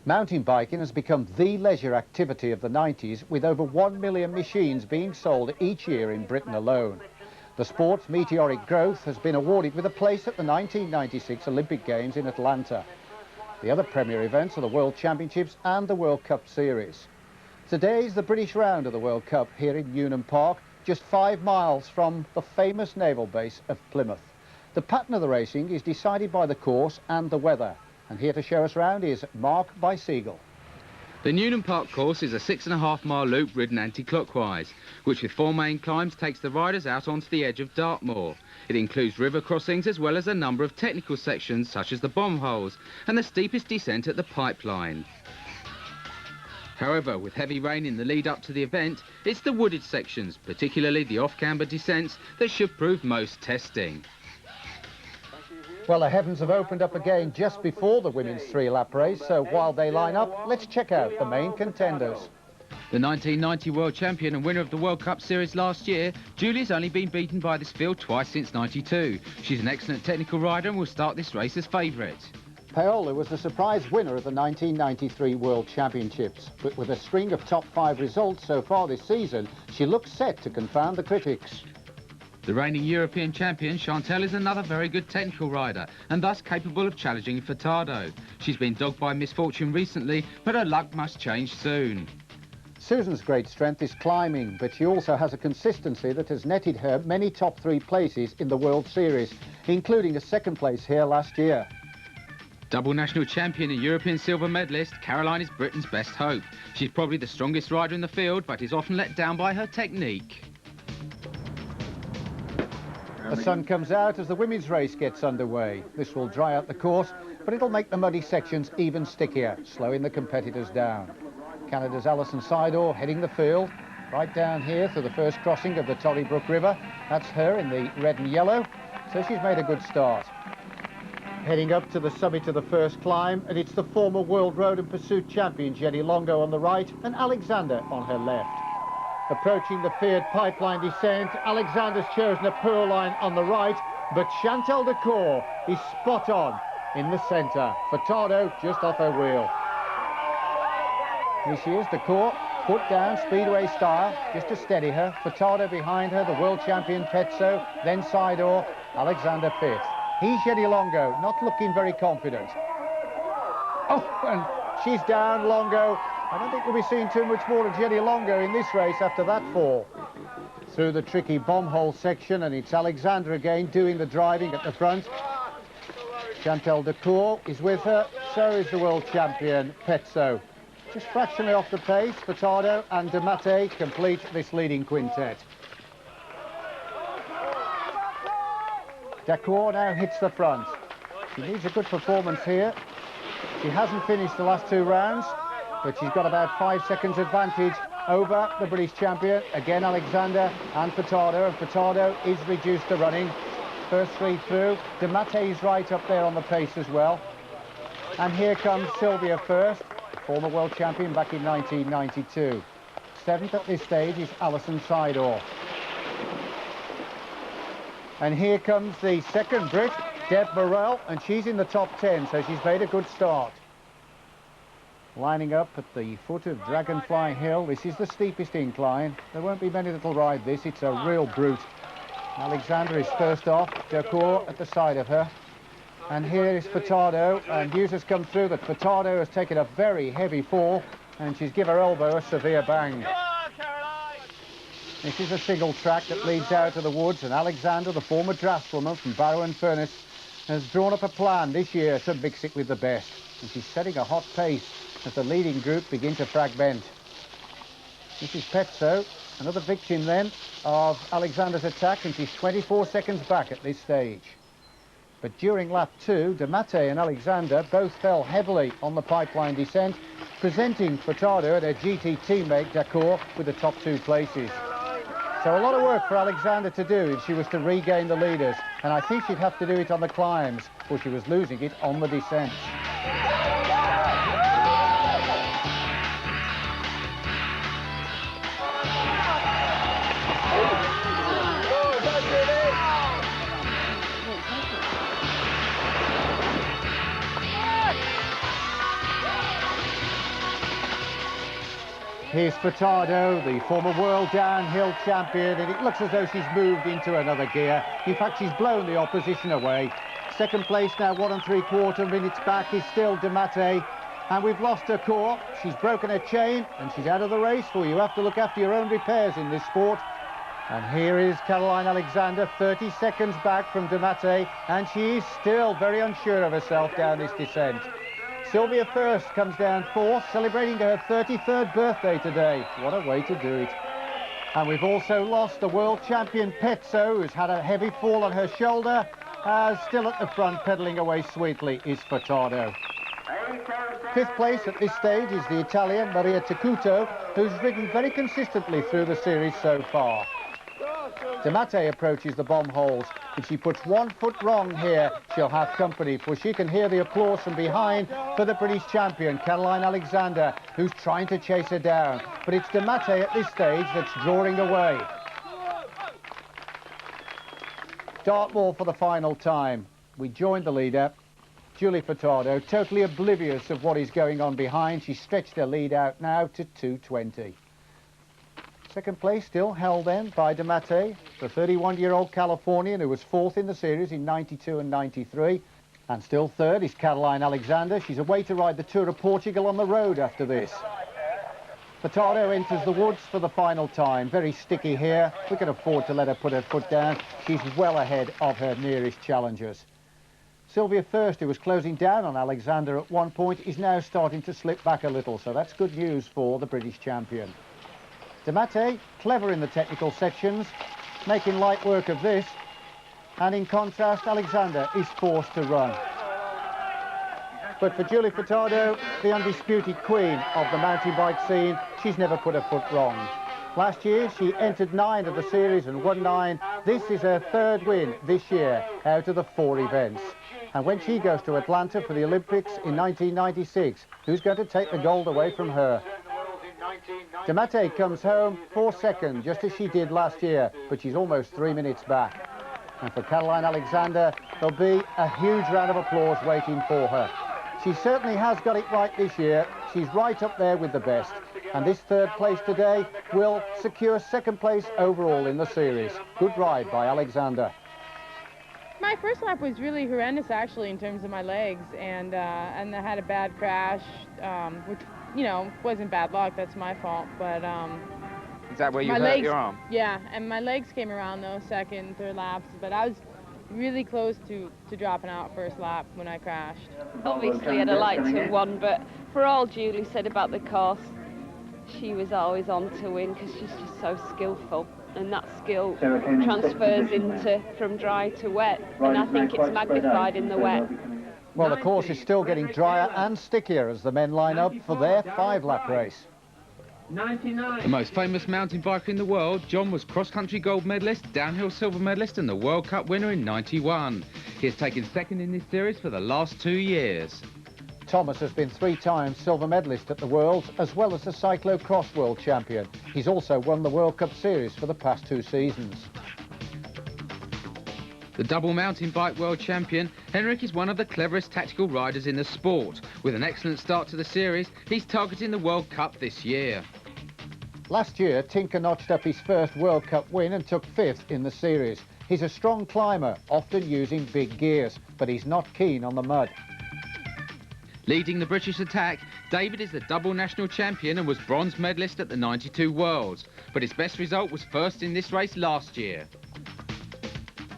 Mountain biking has become the leisure activity of the 90s, with over 1 million machines being sold each year in Britain alone. The sport's meteoric growth has been awarded with a place at the 1996 Olympic Games in Atlanta. The other premier events are the World Championships and the World Cup Series. Today's the British round of the World Cup here in Newnham Park, just 5 miles from the famous naval base of Plymouth. The pattern of the racing is decided by the course and the weather. And here to show us round is Mark Bicycle. The Newnham Park course is a 6.5-mile loop ridden anti-clockwise, which with 4 main climbs takes the riders out onto the edge of Dartmoor. It includes river crossings as well as a number of technical sections such as the bomb holes and the steepest descent at the pipeline. However, with heavy rain in the lead up to the event, it's the wooded sections, particularly the off-camber descents, that should prove most testing. Well, the heavens have opened up again just before the women's 3-lap race, so while they line up, let's check out the main contenders. The 1990 world champion and winner of the World Cup Series last year, Julie's only been beaten by this field twice since '92. She's an excellent technical rider and will start this race as favourite. Paola was the surprise winner of the 1993 World Championships, but with a string of top 5 results so far this season, she looks set to confound the critics. The reigning European champion, Chantel, is another very good technical rider and thus capable of challenging Furtado. She's been dogged by misfortune recently, but her luck must change soon. Susan's great strength is climbing, but she also has a consistency that has netted her many top 3 places in the World Series, including a 2nd place here last year. Double national champion and European silver medalist, Caroline is Britain's best hope. She's probably the strongest rider in the field, but is often let down by her technique. The sun comes out as the women's race gets underway. This will dry out the course, but it'll make the muddy sections even stickier, slowing the competitors down. Canada's Alison Sidor heading the field, right down here through the first crossing of the Torrybrook River. That's her in the red and yellow, so she's made a good start. Heading up to the summit of the first climb, and it's the former World Road and Pursuit champion Jenny Longo on the right and Alexander on her left. Approaching the feared pipeline descent, Alexander's chosen a pearl line on the right, but Chantal Decour is spot on in the centre. Furtado just off her wheel. Here she is, Decour, foot down, speedway style, just to steady her. Furtado behind her, the world champion Petzo, then Sidor, Alexander 5th. He's Jenny Longo, not looking very confident. Oh, and she's down, Longo. I don't think we'll be seeing too much more of Jenny Longo in this race after that fall. Through the tricky bomb hole section, and it's Alexander again doing the driving at the front. Chantal Decour is with her, so is the world champion Petzo. Just fractionally off the pace, Furtado and De Matte complete this leading quintet. Decour now hits the front. She needs a good performance here. She hasn't finished the last 2 rounds, but she's got about 5 seconds advantage over the British champion, again Alexander and Furtado is reduced to running. First 3 through. De Matte's right up there on the pace as well. And here comes Sylvia First, former world champion back in 1992. 7th at this stage is Alison Sidor. And here comes the 2nd Brit, Deb Burrell, and she's in the top 10, so she's made a good start. Lining up at the foot of Dragonfly Hill. This is the steepest incline. There won't be many that'll ride this. It's a real brute. Alexander is first off, Decour at the side of her. And here is Furtado, and news has come through that Furtado has taken a very heavy fall, and she's given her elbow a severe bang. This is a single track that leads out of the woods, and Alexander, the former draftswoman from Barrow and Furness, has drawn up a plan this year to mix it with the best. And she's setting a hot pace as the leading group begin to fragment. This is Petzo, another victim then of Alexander's attack, and she's 24 seconds back at this stage. But during lap 2, De Matte and Alexander both fell heavily on the pipeline descent, presenting Furtado and her GT teammate Decour with the top 2 places. So a lot of work for Alexander to do if she was to regain the leaders, and I think she'd have to do it on the climbs, for she was losing it on the descent. Here's Furtado, the former world downhill champion, and it looks as though she's moved into another gear. In fact, she's blown the opposition away. Second place now, 1 3/4 minutes back, is still De Mattei. And we've lost her core. She's broken her chain, and she's out of the race for you. You have to look after your own repairs in this sport. And here is Caroline Alexander, 30 seconds back from De Mattei, and she is still very unsure of herself down this descent. Sylvia First comes down fourth, celebrating her 33rd birthday today. What a way to do it. And we've also lost the world champion Pezzo, who's had a heavy fall on her shoulder. Still at the front, pedalling away sweetly, is Furtado. Fifth place at this stage is the Italian Maria Tacuto, who's ridden very consistently through the series so far. De Mattei approaches the bomb holes. If she puts 1 foot wrong here, she'll have company, for she can hear the applause from behind for the British champion, Caroline Alexander, who's trying to chase her down. But it's De Mattei at this stage that's drawing away. Dartmoor for the final time. We joined the leader, Julie Furtado, totally oblivious of what is going on behind. She's stretched her lead out now to 2:20. Second place still held then by De Mattei, the 31-year-old Californian who was fourth in the series in 92 and 93. And still third is Caroline Alexander. She's away to ride the Tour of Portugal on the road after this. Furtado enters the woods for the final time. Very sticky here. We can afford to let her put her foot down. She's well ahead of her nearest challengers. Sylvia First, who was closing down on Alexander at one point, is now starting to slip back a little, so that's good news for the British champion. De Mattei, clever in the technical sections, making light work of this, and in contrast, Alexander is forced to run. But for Julie Furtado, the undisputed queen of the mountain bike scene, she's never put her foot wrong. Last year, she entered 9 of the series and won 9. This is her 3rd win this year out of the 4 events. And when she goes to Atlanta for the Olympics in 1996, who's going to take the gold away from her? De Mattei comes home 4 seconds, just as she did last year, but she's almost 3 minutes back. And for Caroline Alexander, there'll be a huge round of applause waiting for her. She certainly has got it right this year. She's right up there with the best. And this 3rd place today will secure 2nd place overall in the series. Good ride by Alexander. My first lap was really horrendous, actually, in terms of my legs, and I had a bad crash, which, you know, wasn't bad luck. That's my fault. But is that where you hurt your arm? Yeah, and my legs came around those 2nd, 3rd laps, but I was really close to dropping out first lap when I crashed. Obviously, I'd have liked to have won, but for all Julie said about the course, she was always on to win because she's just so skillful. And that skill transfers into from dry to wet, and I think it's magnified in the wet. Well, the course is still getting drier and stickier as the men line up for their 5-lap race. The most famous mountain biker in the world, John was cross-country gold medalist, downhill silver medalist and the World Cup winner in '91. He has taken 2nd in this series for the last 2 years. Thomas has been 3 times silver medalist at the Worlds, as well as the cyclocross world champion. He's also won the World Cup Series for the past 2 seasons. The double mountain bike world champion, Henrik is one of the cleverest tactical riders in the sport. With an excellent start to the series, he's targeting the World Cup this year. Last year, Tinker notched up his first World Cup win and took 5th in the series. He's a strong climber, often using big gears, but he's not keen on the mud. Leading the British attack, David is the double national champion and was bronze medalist at the '92 Worlds, but his best result was 1st in this race last year.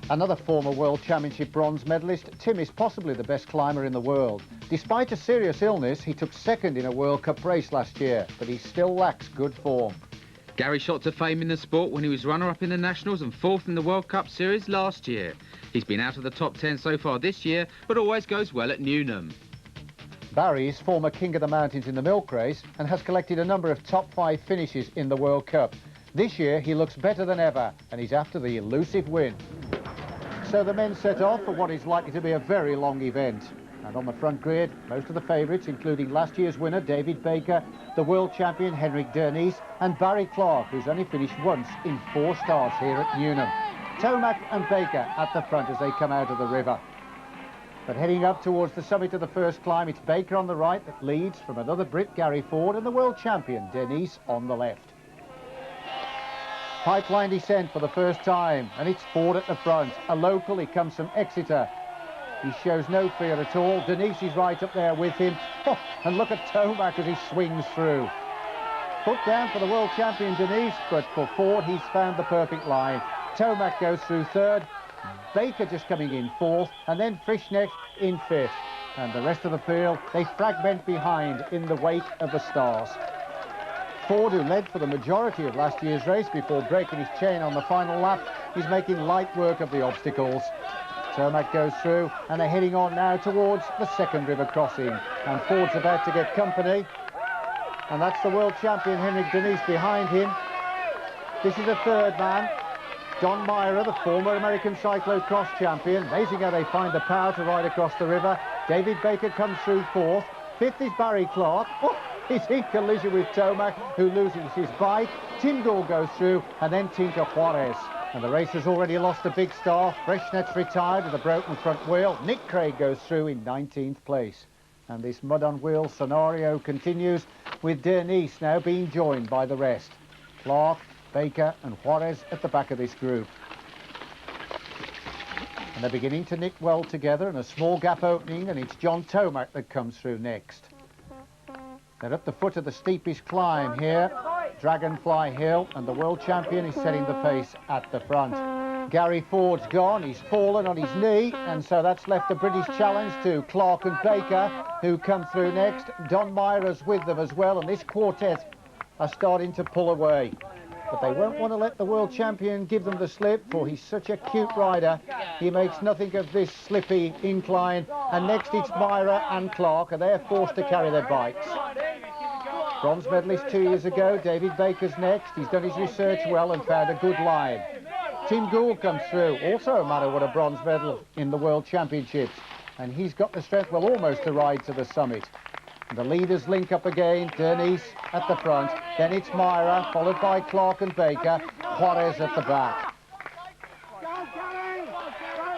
Another former World Championship bronze medalist, Tim is possibly the best climber in the world. Despite a serious illness, he took 2nd in a World Cup race last year, but he still lacks good form. Gary shot to fame in the sport when he was runner-up in the Nationals and 4th in the World Cup Series last year. He's been out of the top 10 so far this year, but always goes well at Newnham. Barry is former King of the Mountains in the milk race and has collected a number of top 5 finishes in the World Cup. This year he looks better than ever and he's after the elusive win. So the men set off for what is likely to be a very long event. And on the front grid, most of the favourites, including last year's winner David Baker, the world champion Henrik Dernies and Barry Clark, who's only finished once in 4 starts here at Newnham. Tomac and Baker at the front as they come out of the river. But heading up towards the summit of the first climb, it's Baker on the right that leads from another Brit, Gary Ford, and the world champion, Denise, on the left. Pipeline descent for the first time, and it's Ford at the front. A local, he comes from Exeter. He shows no fear at all. Denise is right up there with him. Oh, and look at Tomac as he swings through. Put down for the world champion Denise, but for Ford he's found the perfect line. Tomac goes through third, Baker just coming in fourth, and then Frischnecht in fifth. And the rest of the field, they fragment behind in the wake of the stars. Ford, who led for the majority of last year's race before breaking his chain on the final lap, is making light work of the obstacles. Tomac goes through, and they're heading on now towards the second river crossing. And Ford's about to get company. And that's the world champion, Henrik Denise, behind him. This is the third man, Don Myra, the former American cyclo-cross champion. Amazing how they find the power to ride across the river. David Baker comes through fourth. Fifth is Barry Clark. Oh, he's in collision with Tomac, who loses his bike. Tim Gould goes through, and then Tinka Juarez. And the race has already lost a big star. Frischnecht's retired with a broken front wheel. Nick Craig goes through in 19th place. And this mud-on-wheels scenario continues, with Denise now being joined by the rest. Clark, Baker and Juarez at the back of this group. And they're beginning to knit well together, and a small gap opening, and it's John Tomac that comes through next. They're at the foot of the steepest climb here, Dragonfly Hill, and the world champion is setting the pace at the front. Gary Ford's gone, he's fallen on his knee, and so that's left a British challenge to Clark and Baker, who come through next. Don Myra's with them as well, and this quartet are starting to pull away. But they won't want to let the world champion give them the slip, for he's such a cute rider. He makes nothing of this slippy incline, and next it's Myra and Clark, and they're forced to carry their bikes. Bronze medalist 2 years ago, David Baker's next. He's done his research well and found a good line. Tim Gould comes through, also a man who won a bronze medal in the World Championships, and he's got the strength, well, almost to ride to the summit. And the leaders link up again, Denise at the front, then it's Myra, followed by Clark and Baker, Juarez at the back.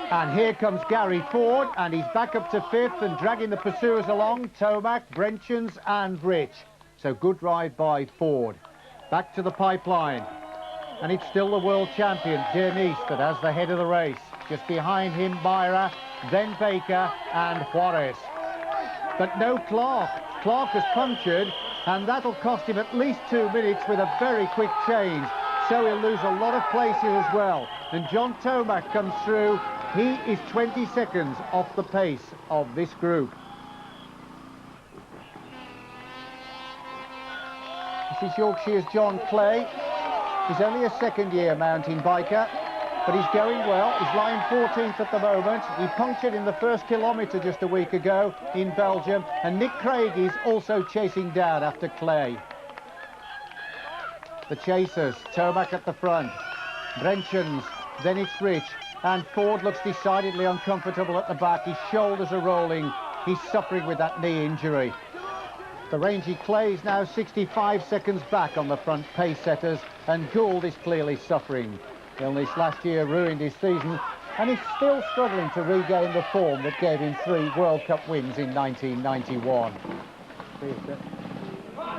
And here comes Gary Ford, and he's back up to fifth and dragging the pursuers along, Tomac, Brenchens and Rich. So good ride by Ford. Back to the pipeline. And it's still the world champion, Denise, that has the head of the race. Just behind him, Myra, then Baker and Juarez. But no Clark. Clark has punctured, and that'll cost him at least 2 minutes with a very quick change. So he'll lose a lot of places as well. And John Tomac comes through. He is 20 seconds off the pace of this group. This is Yorkshire's John Clay. He's only a second-year mountain biker, but he's going well. He's lying 14th at the moment. He punctured in the first kilometre just a week ago in Belgium, and Nick Craig is also chasing down after Clay. The chasers, Tomac at the front, Brenchens, then it's Rich, and Ford looks decidedly uncomfortable at the back. His shoulders are rolling. He's suffering with that knee injury. The rangy Clay is now 65 seconds back on the front pace setters, and Gould is clearly suffering. Illness last year ruined his season, and he's still struggling to regain the form that gave him 3 World Cup wins in 1991.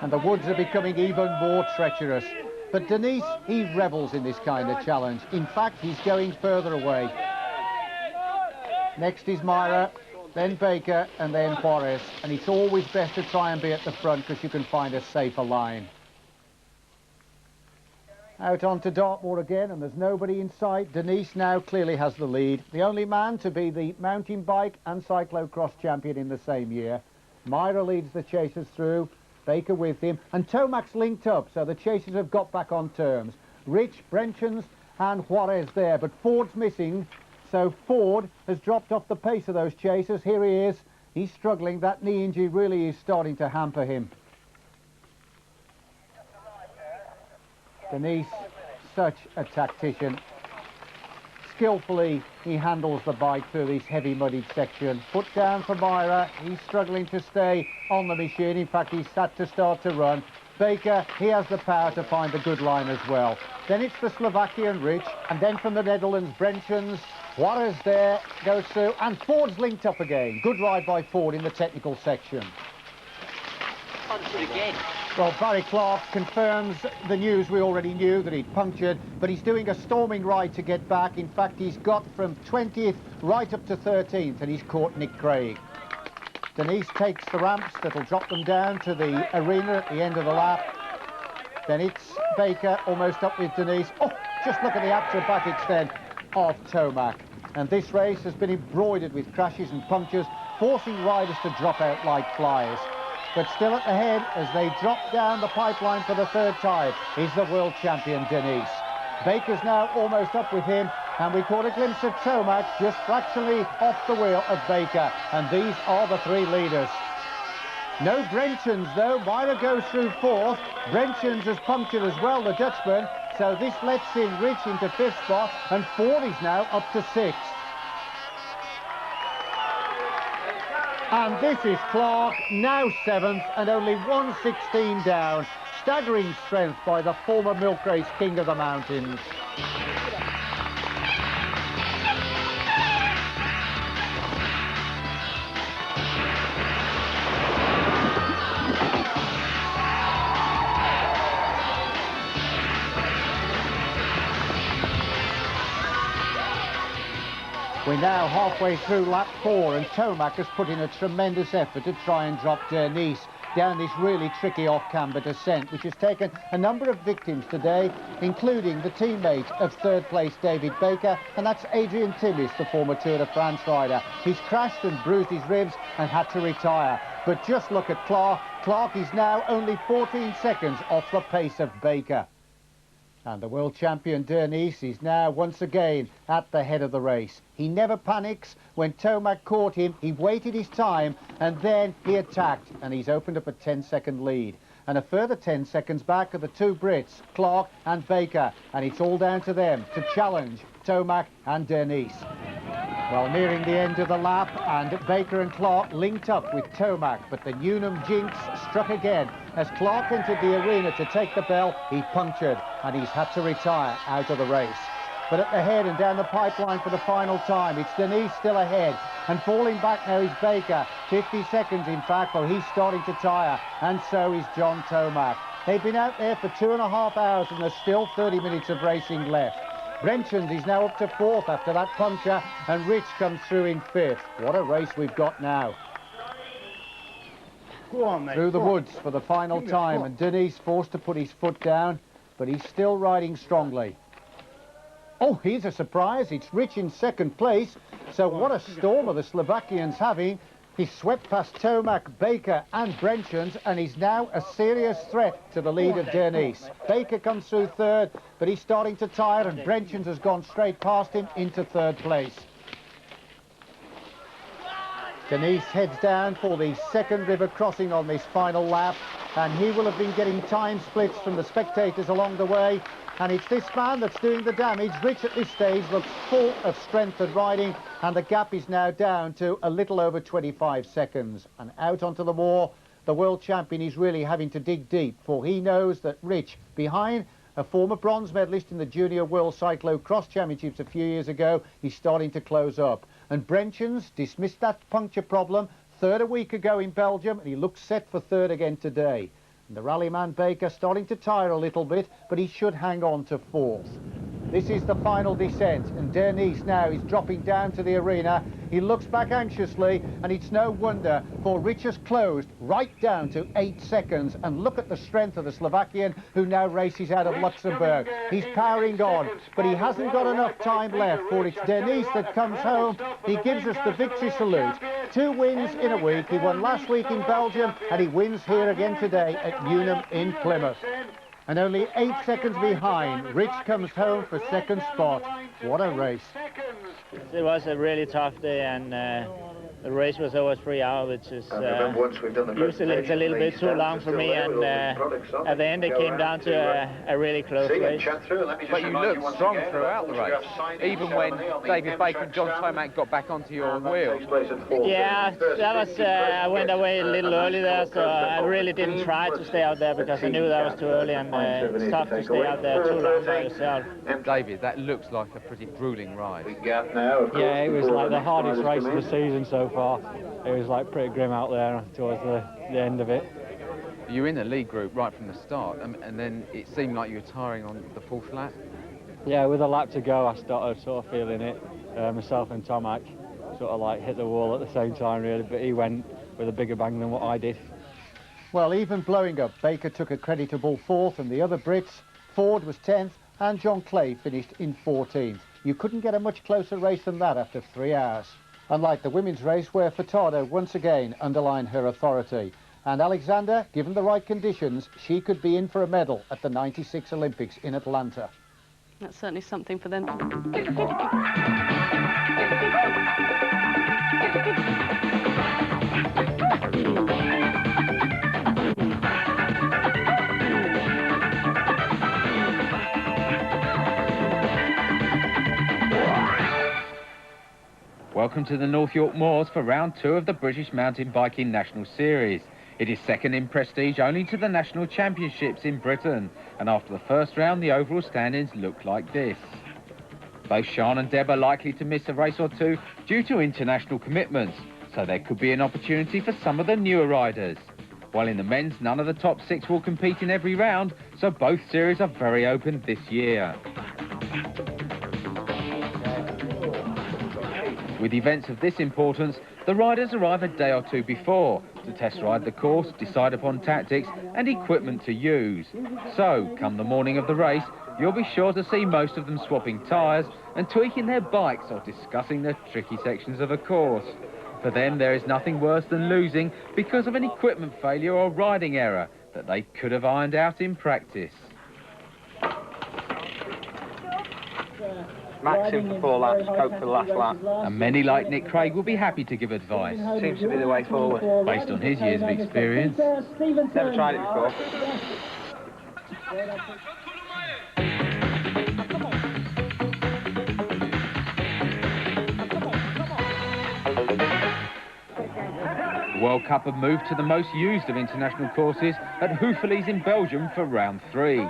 And the woods are becoming even more treacherous. But Denise, he revels in this kind of challenge. In fact, he's going further away. Next is Myra, then Baker, and then Juarez. And it's always best to try and be at the front because you can find a safer line. Out onto Dartmoor again, and there's nobody in sight. Denise now clearly has the lead. The only man to be the mountain bike and cyclo-cross champion in the same year. Myra leads the chasers through, Baker with him, and Tomac's linked up, so the chasers have got back on terms. Rich, Brenchens and Juarez there, but Ford's missing, so Ford has dropped off the pace of those chasers. Here he is. He's struggling. That knee injury really is starting to hamper him. Denise, such a tactician. Skillfully, he handles the bike through this heavy muddied section. Put down for Myra. He's struggling to stay on the machine. In fact, he's had to start to run. Baker, he has the power to find the good line as well. Then it's the Slovakian Rich, and then from the Netherlands, Brenchens, Juarez there goes through, and Ford's linked up again. Good ride by Ford in the technical section. Punctured again. Well, Barry Clark confirms the news we already knew, that he'd punctured, but he's doing a storming ride to get back. In fact, he's got from 20th right up to 13th, and he's caught Nick Craig. Denise takes the ramps that'll drop them down to the arena at the end of the lap. Then it's Baker almost up with Denise. Oh, just look at the acrobatics then of Tomac. And this race has been embroidered with crashes and punctures, forcing riders to drop out like flies. But still at the head, as they drop down the pipeline for the third time, is the world champion Denise. Baker's now almost up with him, and we caught a glimpse of Tomac just fractionally off the wheel of Baker. And these are the three leaders. No Brenchens though. Myler goes through fourth. Brenchens has punctured as well, the Dutchman. So this lets in Rich into fifth spot, and Ford is now up to sixth. And this is Clark, now seventh, and only 1:16 down. Staggering strength by the former milk race king of the mountains. We're now halfway through lap 4, and Tomac has put in a tremendous effort to try and drop Denise down this really tricky off-camber descent, which has taken a number of victims today, including the teammate of third place David Baker, and that's Adrian Timmis, the former Tour de France rider. He's crashed and bruised his ribs and had to retire. But just look at Clark. Clark is now only 14 seconds off the pace of Baker. And the world champion Denise is now once again at the head of the race. He never panics. When Tomac caught him, he waited his time, and then he attacked, and he's opened up a 10-second lead. And a further 10 seconds back are the two Brits, Clark and Baker, and it's all down to them to challenge Tomac and Denise. Well, nearing the end of the lap, and Baker and Clark linked up with Tomac, but the Newnham jinx struck again. As Clark entered the arena to take the bell, he punctured, and he's had to retire out of the race. But at the head and down the pipeline for the final time, it's Denise still ahead, and falling back now is Baker. 50 seconds, in fact, well, he's starting to tire, and so is John Tomac. They've been out there for 2.5 hours, and there's still 30 minutes of racing left. Brenchens is now up to fourth after that puncture, and Rich comes through in fifth. What a race we've got now. Go on, mate. Through the woods for the final time, and Denise forced to put his foot down, but he's still riding strongly. Oh, here's a surprise. It's Rich in second place. So what a storm are the Slovakians having. He's swept past Tomac, Baker and Brenchens, and he's now a serious threat to the lead of Denise. Baker comes through third, but he's starting to tire, and Brenchens has gone straight past him into third place. Denise heads down for the second river crossing on this final lap, and he will have been getting time splits from the spectators along the way. And it's this man that's doing the damage. Rich at this stage looks full of strength and riding, and the gap is now down to a little over 25 seconds. And out onto the moor, the world champion is really having to dig deep, for he knows that Rich, behind a former bronze medalist in the Junior World Cyclo-Cross Championships a few years ago, he's starting to close up. And Brenchens dismissed that puncture problem third a week ago in Belgium, and he looks set for third again today. And the rallyman Baker starting to tire a little bit, but he should hang on to fourth. This is the final descent, and Denise now is dropping down to the arena. He looks back anxiously, and it's no wonder, for Rich has closed right down to 8 seconds. And look at the strength of the Slovakian, who now races out of Luxembourg. He's powering on, but he hasn't got enough time left, for it's Denise that comes home. He gives us the victory salute. 2 wins in a week. He won last week in Belgium, and he wins here again today at Newnham in Plymouth. And only 8 seconds behind, Rich comes home for second spot. What a race. It was a really tough day, and The race was over 3 hours, which is usually it's a little bit too long for me, and at the end it came down to a really close race. But you looked strong throughout the race, even when David Baker and John Tomac got back onto your wheel. Yeah, that was, I went away a little early there, so I really didn't try to stay out there because I knew that was too early, and it's tough to stay out there too long by yourself. David, that looks like a pretty grueling ride. Yeah, it was like the hardest race of the season so far. It was like pretty grim out there towards the end of it. You were in the lead group right from the start, and then it seemed like you were tiring on the fourth lap. Yeah, with a lap to go, I started sort of feeling it. Myself and Tomac sort of like hit the wall at the same time, really, but he went with a bigger bang than what I did. Well, even blowing up, Baker took a creditable 4th, and the other Brits, Ford was 10th, and John Clay finished in 14th. You couldn't get a much closer race than that after 3 hours. Unlike the women's race, where Furtado once again underlined her authority. And Alexander, given the right conditions, she could be in for a medal at the '96 Olympics in Atlanta. That's certainly something for them. Welcome to the North York Moors for round 2 of the British Mountain Biking National Series. It is second in prestige only to the National Championships in Britain, and after the first round the overall standings look like this. Both Sian and Deb are likely to miss a race or two due to international commitments, so there could be an opportunity for some of the newer riders. While in the men's, none of the top 6 will compete in every round, so both series are very open this year. With events of this importance, the riders arrive a day or two before to test ride the course, decide upon tactics and equipment to use. So, come the morning of the race, you'll be sure to see most of them swapping tyres and tweaking their bikes or discussing the tricky sections of a course. For them, there is nothing worse than losing because of an equipment failure or riding error that they could have ironed out in practice. Max in for 4 laps, hope for the last lap. And many like Nick Craig will be happy to give advice. Seems to be the way forward. Based on his years of experience. Never tried it before. The World Cup have moved to the most used of international courses at Houffalize in Belgium for round 3.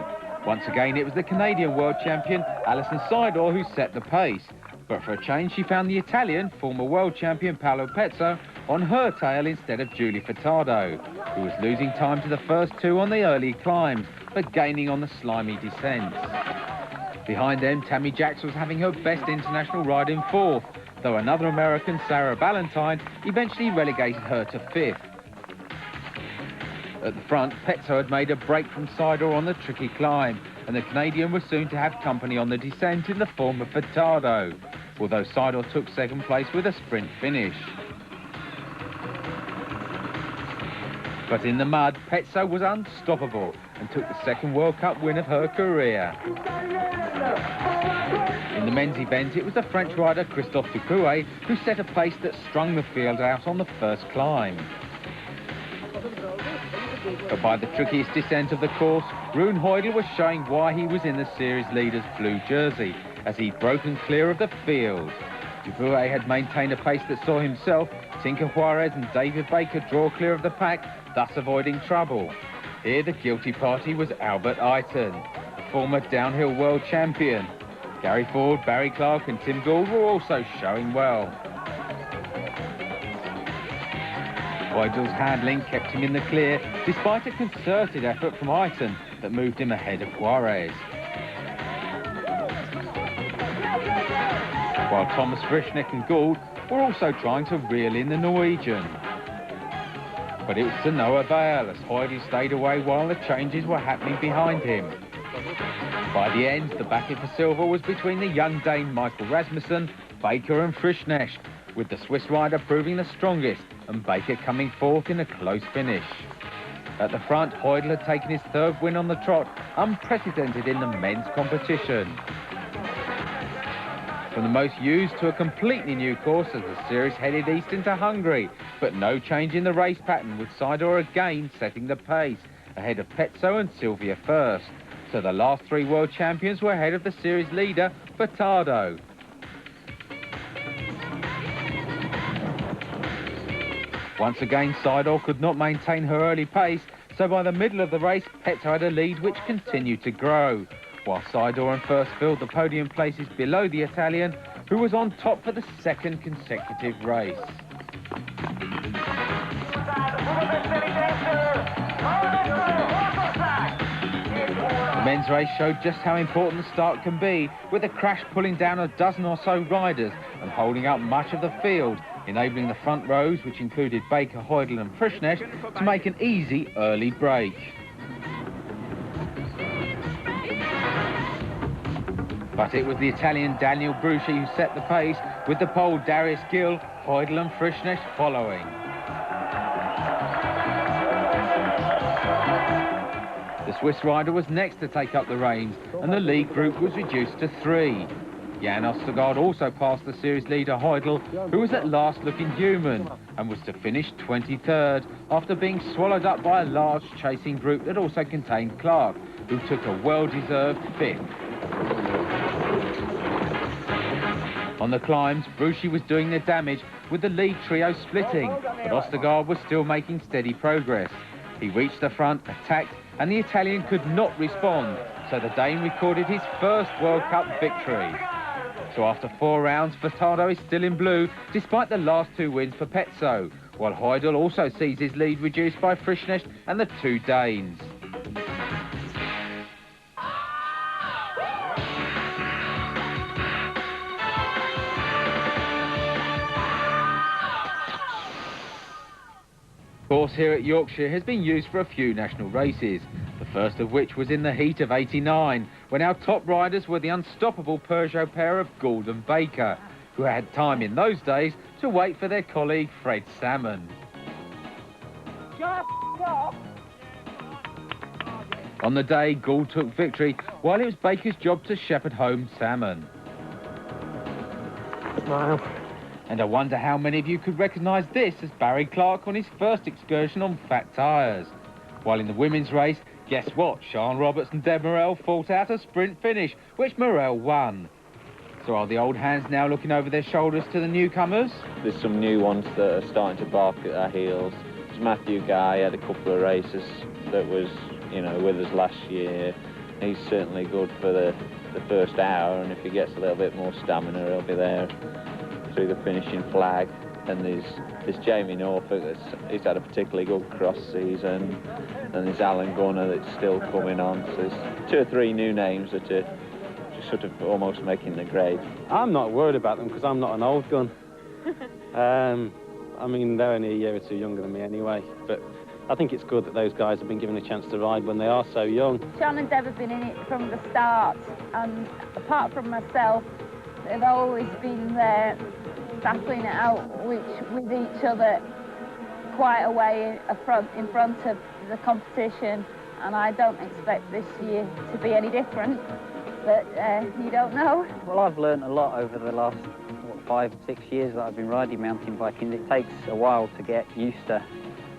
Once again, it was the Canadian world champion, Alison Seidel, who set the pace. But for a change, she found the Italian, former world champion Paolo Pezzo, on her tail instead of Julie Furtado, who was losing time to the first 2 on the early climbs, but gaining on the slimy descents. Behind them, Tammy Jacks was having her best international ride in 4th, though another American, Sarah Ballantyne, eventually relegated her to 5th. At the front, Pezzo had made a break from Seidel on the tricky climb, and the Canadian was soon to have company on the descent in the form of Furtado, although Seidel took 2nd place with a sprint finish. But in the mud, Pezzo was unstoppable and took the 2nd World Cup win of her career. In the men's event, it was the French rider Christophe Dupuy who set a pace that strung the field out on the first climb. But by the trickiest descent of the course, Rune Heudel was showing why he was in the series leader's blue jersey, as he'd broken clear of the field. Dupuy had maintained a pace that saw himself, Tinker Juarez and David Baker draw clear of the pack, thus avoiding trouble. Here the guilty party was Albert Ayton, the former downhill world champion. Gary Ford, Barry Clark and Tim Gould were also showing well. Heudel's handling kept him in the clear, despite a concerted effort from Ayton that moved him ahead of Juarez. While Thomas Frischneck and Gould were also trying to reel in the Norwegian. But it was to no avail, as Heudel stayed away while the changes were happening behind him. By the end, the battle for silver was between the young Dane Michael Rasmussen, Baker and Frischneck, with the Swiss rider proving the strongest and Baker coming 4th in a close finish. At the front, Heudel had taken his 3rd win on the trot, unprecedented in the men's competition. From the most used to a completely new course as the series headed east into Hungary, but no change in the race pattern, with Sidor again setting the pace, ahead of Petzo and Sylvia first. So the last three world champions were ahead of the series leader, Furtado. Once again, Sidor could not maintain her early pace, so by the middle of the race, Petzo had a lead which continued to grow, while Sidor and first filled the podium places below the Italian, who was on top for the second consecutive race. The men's race showed just how important the start can be, with the crash pulling down a dozen or so riders and holding up much of the field, enabling the front rows, which included Baker, Heudel and Frischnecht, to make an easy early break. But it was the Italian Daniel Bruschi who set the pace, with the Pole Darius Gill, Heudel and Frischnecht following. The Swiss rider was next to take up the reins, and the lead group was reduced to 3. Jan Ostergaard also passed the series leader Heudel, who was at last looking human, and was to finish 23rd after being swallowed up by a large chasing group that also contained Clark, who took a well-deserved 5th. On the climbs, Bruschi was doing the damage, with the lead trio splitting, but Ostergaard was still making steady progress. He reached the front, attacked, and the Italian could not respond, so the Dane recorded his first World Cup victory. So after 4 rounds, Furtado is still in blue, despite the last 2 wins for Petzo, while Heudel also sees his lead reduced by Frischnecht and the 2 Danes. The course here at Yorkshire has been used for a few national races, the first of which was in the heat of '89, when our top riders were the unstoppable Peugeot pair of Gould and Baker, who had time in those days to wait for their colleague Fred Salmon. On the day, Gould took victory, while it was Baker's job to shepherd home Salmon. Smile. And I wonder how many of you could recognise this as Barry Clark on his first excursion on fat tyres. While in the women's race, guess what? Sian Roberts and Deb Morell fought out a sprint finish, which Morell won. So are the old hands now looking over their shoulders to the newcomers? There's some new ones that are starting to bark at our heels. There's Matthew Guy, had a couple of races that was, you know, with us last year. He's certainly good for the first hour, and if he gets a little bit more stamina, he'll be there through the finishing flag. And there's Jamie Norfolk, he's had a particularly good cross season, and there's Alan Gunner that's still coming on. So there's 2 or 3 new names that are just sort of almost making the grade. I'm not worried about them because I'm not an old gun. I mean, they're only a year or 2 younger than me anyway, but I think it's good that those guys have been given a chance to ride when they are so young. Sian and Deb have been in it from the start, and apart from myself, they've always been there battling it out with each other quite a way in front of the competition, and I don't expect this year to be any different, but you don't know. Well, I've learned a lot over the last 5, 6 years that I've been riding mountain biking. It takes a while to get used to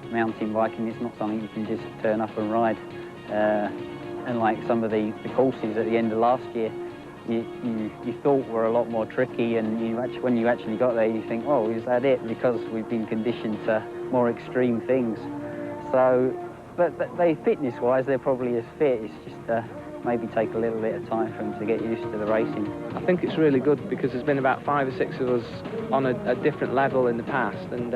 mountain biking. It's not something you can just turn up and ride. And like some of the courses at the end of last year, you thought were a lot more tricky, and when you actually got there, you think, oh, is that it? Because we've been conditioned to more extreme things. So, but they fitness-wise, they're probably as fit. It's just maybe take a little bit of time for them to get used to the racing. I think it's really good because there's been about 5 or 6 of us on a different level in the past, and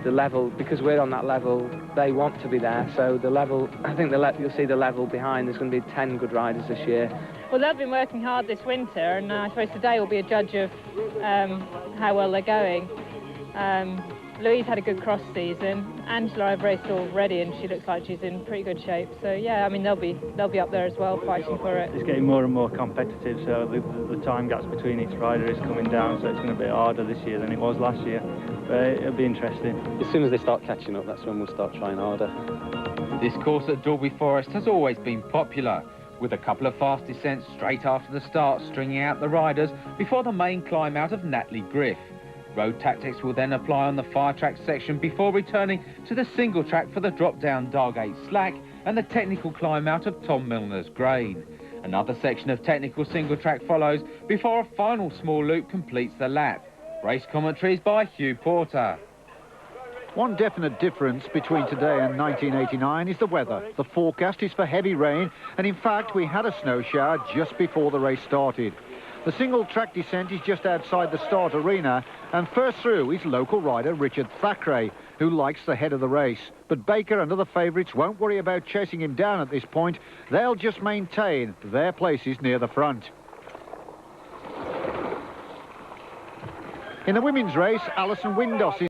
the level, because we're on that level, they want to be there. So the level, I think you'll see the level behind. There's going to be 10 good riders this year. Well, they've been working hard this winter, and I suppose today will be a judge of how well they're going. Louise had a good cross season. Angela I've raced already, and she looks like she's in pretty good shape. So yeah, I mean they'll be up there as well, fighting for it. It's getting more and more competitive, so the time gaps between each rider is coming down, so it's going to be harder this year than it was last year. But it'll be interesting. As soon as they start catching up, that's when we'll start trying harder. This course at Dalby Forest has always been popular, with a couple of fast descents straight after the start, stringing out the riders before the main climb out of Natley Griff. Road tactics will then apply on the fire track section before returning to the single track for the drop-down Dargate Slack and the technical climb out of Tom Milner's Grade. Another section of technical single track follows before a final small loop completes the lap. Race commentaries by Hugh Porter. One definite difference between today and 1989 is the weather. The forecast is for heavy rain, and in fact we had a snow shower just before the race started. The single track descent is just outside the start arena, and first through is local rider Richard Thackeray, who likes the head of the race. But Baker and other favourites won't worry about chasing him down at this point. They'll just maintain their places near the front. In the women's race, Alison Windoss is